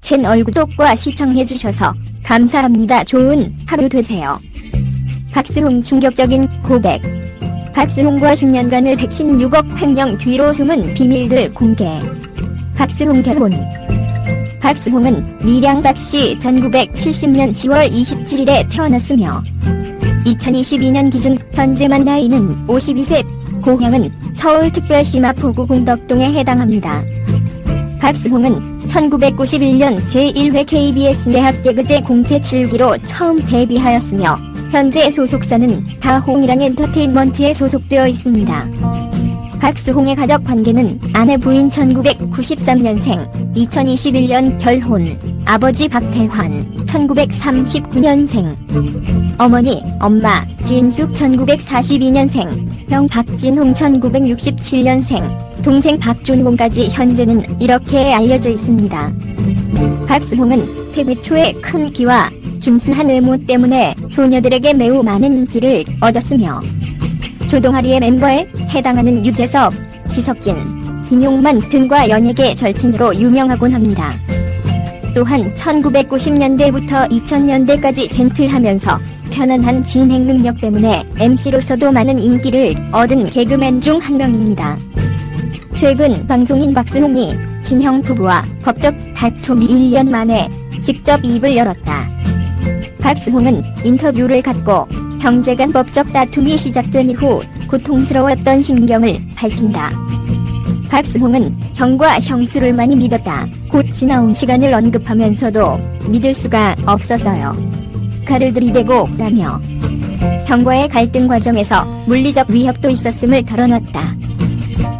채널 구독과 시청해주셔서 감사합니다. 좋은 하루 되세요. 박스홍 충격적인 고백. 박스홍과 10년간을 116억 횡령 뒤로 숨은 비밀들 공개. 박스홍 결혼. 박스홍은 밀양 박씨 1970년 10월 27일에 태어났으며 2022년 기준 현재 만 나이는 52세, 고향은 서울특별시 마포구 공덕동에 해당합니다. 박스홍은 1991년 제1회 KBS 내학 개그제 공채 7기로 처음 데뷔하였으며 현재 소속사는 다홍이랑 엔터테인먼트에 소속되어 있습니다. 박스홍의 가족 관계는 아내 부인 1993년생, 2021년 결혼, 아버지 박태환, 1939년생, 어머니, 엄마, 진숙 1942년생, 형 박진홍 1967년생, 동생 박준홍까지 현재는 이렇게 알려져 있습니다. 박스홍은 데뷔 초에 큰 키와 준수한 외모 때문에 소녀들에게 매우 많은 인기를 얻었으며 조동아리의 멤버에 해당하는 유재석, 지석진, 김용만 등과 연예계 절친으로 유명하곤 합니다. 또한 1990년대부터 2000년대까지 젠틀하면서 편안한 진행 능력 때문에 MC로서도 많은 인기를 얻은 개그맨 중 한 명입니다. 최근 방송인 박스홍이 진형 부부와 법적 다툼이 1년 만에 직접 입을 열었다. 박스홍은 인터뷰를 갖고 형제간 법적 다툼이 시작된 이후 고통스러웠던 심경을 밝힌다. 박스홍은 형과 형수를 많이 믿었다. 곧 지나온 시간을 언급하면서도 믿을 수가 없었어요. 칼을 들이대고 라며 형과의 갈등 과정에서 물리적 위협도 있었음을 털어놨다.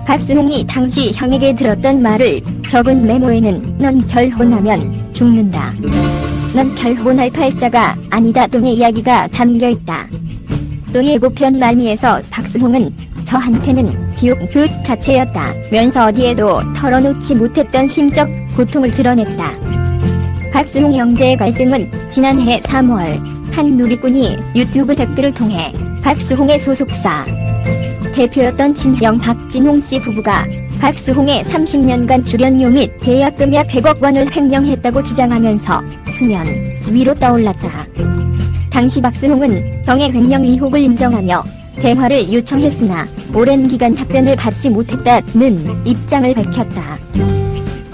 박스홍이 당시 형에게 들었던 말을 적은 메모에는 넌 결혼하면 죽는다, 넌 결혼할 팔자가 아니다 등의 이야기가 담겨있다. 또 예고편 말미에서 박스홍은 저한테는 지옥 그 자체였다 면서 어디에도 털어놓지 못했던 심적 고통을 드러냈다. 박스홍 형제의 갈등은 지난해 3월 한 누리꾼이 유튜브 댓글을 통해 박스홍의 소속사 대표였던 진형 박진홍씨 부부가 박스홍의 30년간 출연료 및 계약금 약 100억 원을 횡령했다고 주장하면서 수면 위로 떠올랐다. 당시 박스홍은 형의 횡령 의혹을 인정하며 대화를 요청했으나 오랜 기간 답변을 받지 못했다는 입장을 밝혔다.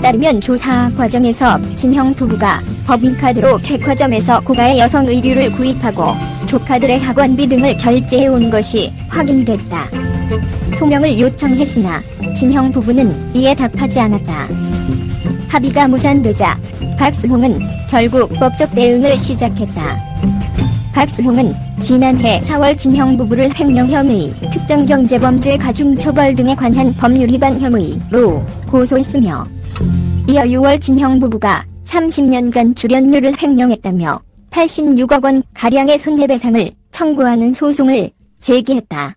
따르면 조사 과정에서 진형 부부가 법인카드로 백화점에서 고가의 여성 의류를 구입하고 조카들의 학원비 등을 결제해온 것이 확인됐다. 소명을 요청했으나 진형 부부는 이에 답하지 않았다. 합의가 무산되자 박스홍은 결국 법적 대응을 시작했다. 박스홍은 지난해 4월 진형 부부를 횡령 혐의, 특정경제범죄 가중처벌 등에 관한 법률 위반 혐의로 고소했으며 이어 6월 진형 부부가 30년간 출연료를 횡령했다며 86억 원 가량의 손해배상을 청구하는 소송을 제기했다.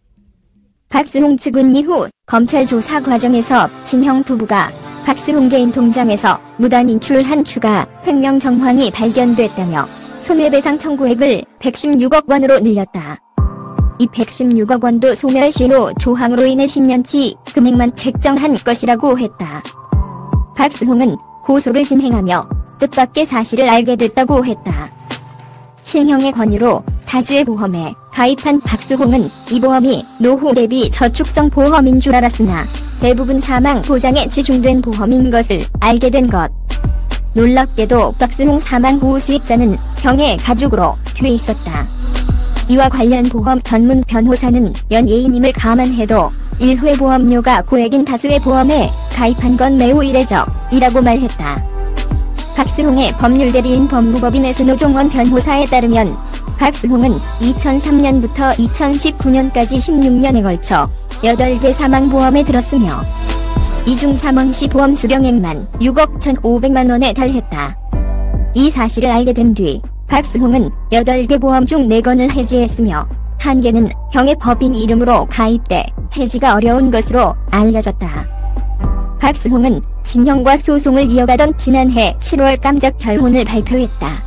박스홍 측은 이후 검찰 조사 과정에서 진형 부부가 박스홍 개인 통장에서 무단 인출한 추가 횡령 정황이 발견됐다며 손해배상 청구액을 116억 원으로 늘렸다. 이 116억 원도 소멸시효 조항으로 인해 10년치 금액만 책정한 것이라고 했다. 박스홍은 고소를 진행하며 뜻밖의 사실을 알게 됐다고 했다. 친형의 권유로 다수의 보험에 가입한 박스홍은 이 보험이 노후 대비 저축성 보험인 줄 알았으나 대부분 사망 보장에 지중된 보험인 것을 알게 된 것. 놀랍게도 박스홍 사망 후 수익자는 형의 가족으로 돼 있었다. 이와 관련 보험 전문 변호사는 연예인임을 감안해도 1회 보험료가 고액인 다수의 보험에 가입한 건 매우 이례적이라고 말했다. 박스홍의 법률대리인 법무법인 에스노종원 변호사에 따르면 박스홍은 2003년부터 2019년까지 16년에 걸쳐 8개 사망보험에 들었으며 이 중 사망 시 보험 수령액만 6억 1,500만 원에 달했다. 이 사실을 알게 된 뒤 박스홍은 8개 보험 중 4건을 해지했으며 1개는 형의 법인 이름으로 가입돼 해지가 어려운 것으로 알려졌다. 박스홍은 진형과 소송을 이어가던 지난해 7월 깜짝 결혼을 발표했다.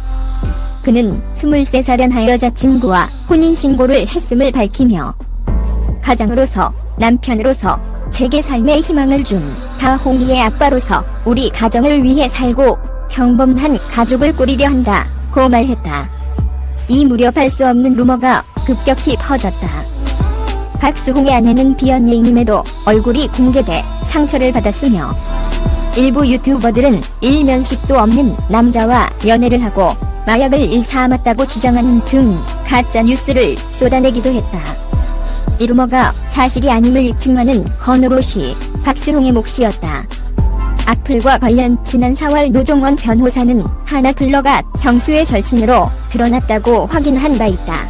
그는 23살의 여자친구와 혼인신고를 했음을 밝히며 가장으로서, 남편으로서, 제게 삶의 희망을 준 다홍이의 아빠로서 우리 가정을 위해 살고 평범한 가족을 꾸리려 한다고 말했다. 이 무렵할 수 없는 루머가 급격히 퍼졌다. 박수홍의 아내는 비연예인임에도 얼굴이 공개돼 상처를 받았으며 일부 유튜버들은 일면식도 없는 남자와 연애를 하고 마약을 일삼았다고 주장하는 등 가짜 뉴스를 쏟아내기도 했다. 이 루머가 사실이 아님을 증명하는 건으로시 박수홍의 몫이었다. 악플과 관련 지난 4월 노종원 변호사는 한 악플러가 형수의 절친으로 드러났다고 확인한 바 있다.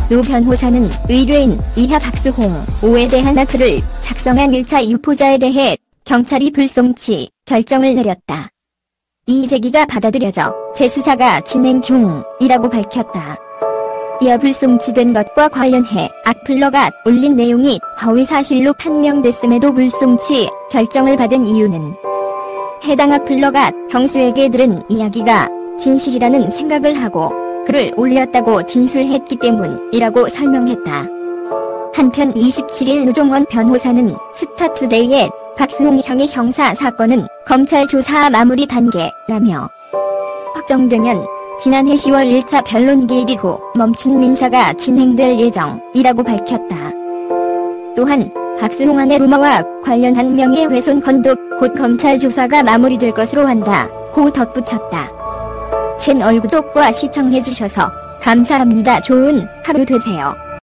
노 변호사는 의뢰인 이하 박수홍 5에 대한 악플을 작성한 1차 유포자에 대해 경찰이 불송치 결정을 내렸다. 이 제기가 받아들여져 재수사가 진행 중이라고 밝혔다. 이어 불송치된 것과 관련해 악플러가 올린 내용이 허위사실로 판명됐음에도 불송치 결정을 받은 이유는 해당 악플러가 형수에게 들은 이야기가 진실이라는 생각을 하고 글을 올렸다고 진술했기 때문이라고 설명했다. 한편 27일 노종원 변호사는 스타투데이에 박수홍 형의 형사 사건은 검찰 조사 마무리 단계라며 확정되면 지난해 10월 1차 변론 기일 이후 멈춘 민사가 진행될 예정이라고 밝혔다. 또한 박수홍 안의 루머와 관련한 명예훼손 건도 곧 검찰 조사가 마무리될 것으로 한다고 덧붙였다. 채널 구독과 시청해주셔서 감사합니다. 좋은 하루 되세요.